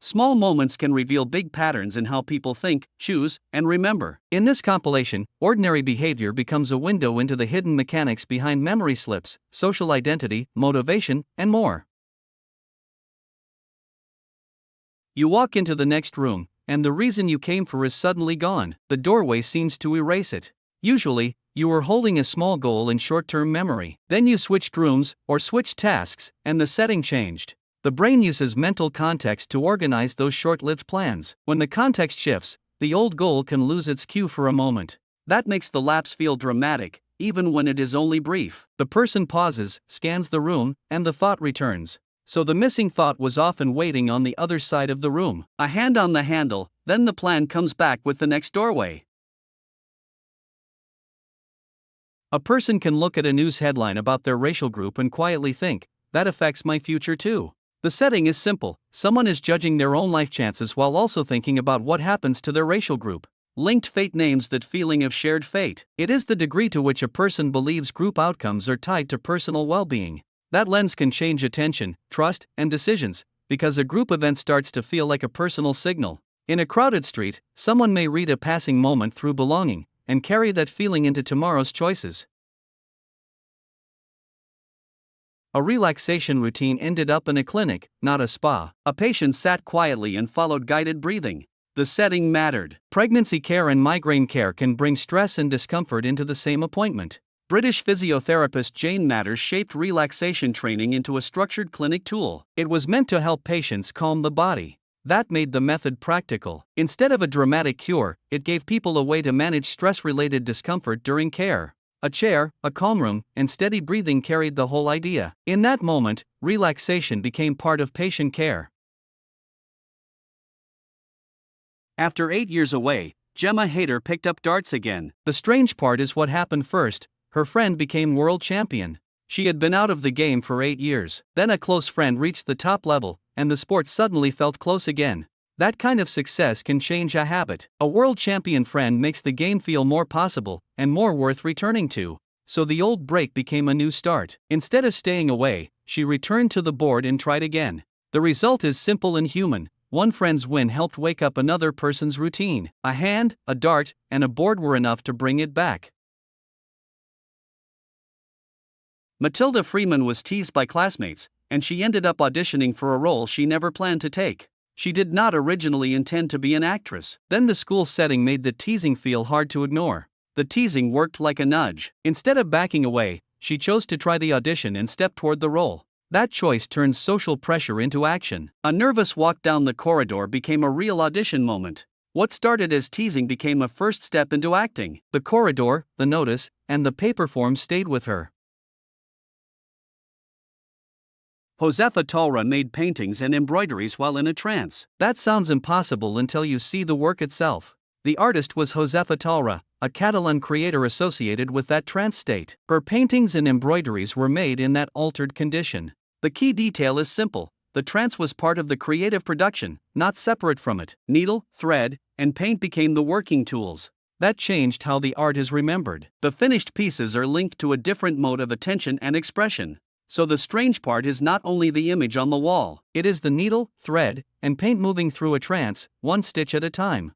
Small moments can reveal big patterns in how people think, choose, and remember. In this compilation, ordinary behavior becomes a window into the hidden mechanics behind memory slips, social identity, motivation, and more. You walk into the next room, and the reason you came for is suddenly gone. The doorway seems to erase it. Usually, you were holding a small goal in short-term memory. Then you switched rooms, or switched tasks, and the setting changed. The brain uses mental context to organize those short-lived plans. When the context shifts, the old goal can lose its cue for a moment. That makes the lapse feel dramatic, even when it is only brief. The person pauses, scans the room, and the thought returns. So the missing thought was often waiting on the other side of the room. A hand on the handle, then the plan comes back with the next doorway. A person can look at a news headline about their racial group and quietly think, that affects my future too. The setting is simple. Someone is judging their own life chances while also thinking about what happens to their racial group. Linked-fate names that feeling of shared fate. It is the degree to which a person believes group outcomes are tied to personal well-being. That lens can change attention, trust, and decisions, because a group event starts to feel like a personal signal. In a crowded street, someone may read a passing moment through belonging, and carry that feeling into tomorrow's choices. A relaxation routine ended up in a clinic, not a spa. A patient sat quietly and followed guided breathing. The setting mattered. Pregnancy care and migraine care can bring stress and discomfort into the same appointment. British physiotherapist Jane Matters shaped relaxation training into a structured clinic tool. It was meant to help patients calm the body. That made the method practical. Instead of a dramatic cure, it gave people a way to manage stress-related discomfort during care. A chair, a calm room, and steady breathing carried the whole idea. In that moment, relaxation became part of patient care. After 8 years away, Gemma Hayter picked up darts again. The strange part is what happened first. Her friend became world champion. She had been out of the game for 8 years. Then a close friend reached the top level, and the sport suddenly felt close again. That kind of success can change a habit. A world champion friend makes the game feel more possible, and more worth returning to. So the old break became a new start. Instead of staying away, she returned to the board and tried again. The result is simple and human. One friend's win helped wake up another person's routine. A hand, a dart, and a board were enough to bring it back. Matilda Freeman was teased by classmates, and she ended up auditioning for a role she never planned to take. She did not originally intend to be an actress. Then the school setting made the teasing feel hard to ignore. The teasing worked like a nudge. Instead of backing away, she chose to try the audition and step toward the role. That choice turned social pressure into action. A nervous walk down the corridor became a real audition moment. What started as teasing became a first step into acting. The corridor, the notice, and the paper form stayed with her. Josefa Talra made paintings and embroideries while in a trance. That sounds impossible until you see the work itself. The artist was Josefa Talra, a Catalan creator associated with that trance state. Her paintings and embroideries were made in that altered condition. The key detail is simple. The trance was part of the creative production, not separate from it. Needle, thread, and paint became the working tools. That changed how the art is remembered. The finished pieces are linked to a different mode of attention and expression. So the strange part is not only the image on the wall, it is the needle, thread, and paint moving through a trance, one stitch at a time.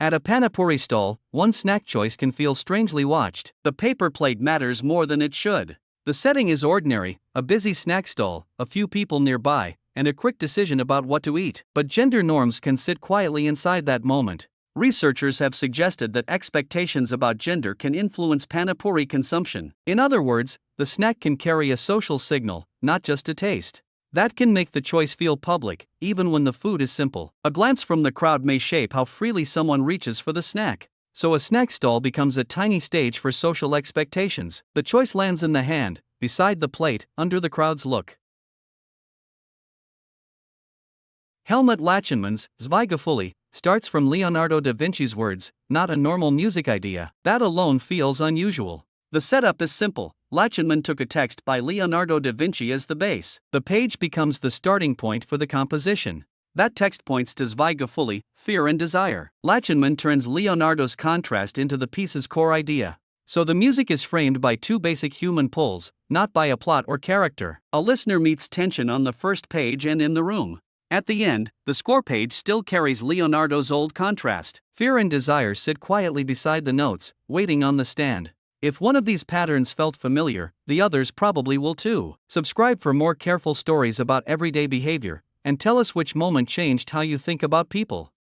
At a panipuri stall, one snack choice can feel strangely watched. The paper plate matters more than it should. The setting is ordinary, a busy snack stall, a few people nearby, and a quick decision about what to eat. But gender norms can sit quietly inside that moment. Researchers have suggested that expectations about gender can influence panipuri consumption. In other words, the snack can carry a social signal, not just a taste. That can make the choice feel public, even when the food is simple. A glance from the crowd may shape how freely someone reaches for the snack. So a snack stall becomes a tiny stage for social expectations. The choice lands in the hand, beside the plate, under the crowd's look. Helmut Lachenmann's Zweigefully starts from Leonardo da Vinci's words, not a normal music idea. That alone feels unusual. The setup is simple. Lachenmann took a text by Leonardo da Vinci as the base. The page becomes the starting point for the composition. That text points to Zweigefully, fear and desire. Lachenmann turns Leonardo's contrast into the piece's core idea. So the music is framed by two basic human pulls, not by a plot or character. A listener meets tension on the first page and in the room. At the end, the score page still carries Leonardo's old contrast. Fear and desire sit quietly beside the notes, waiting on the stand. If one of these patterns felt familiar, the others probably will too. Subscribe for more careful stories about everyday behavior, and tell us which moment changed how you think about people.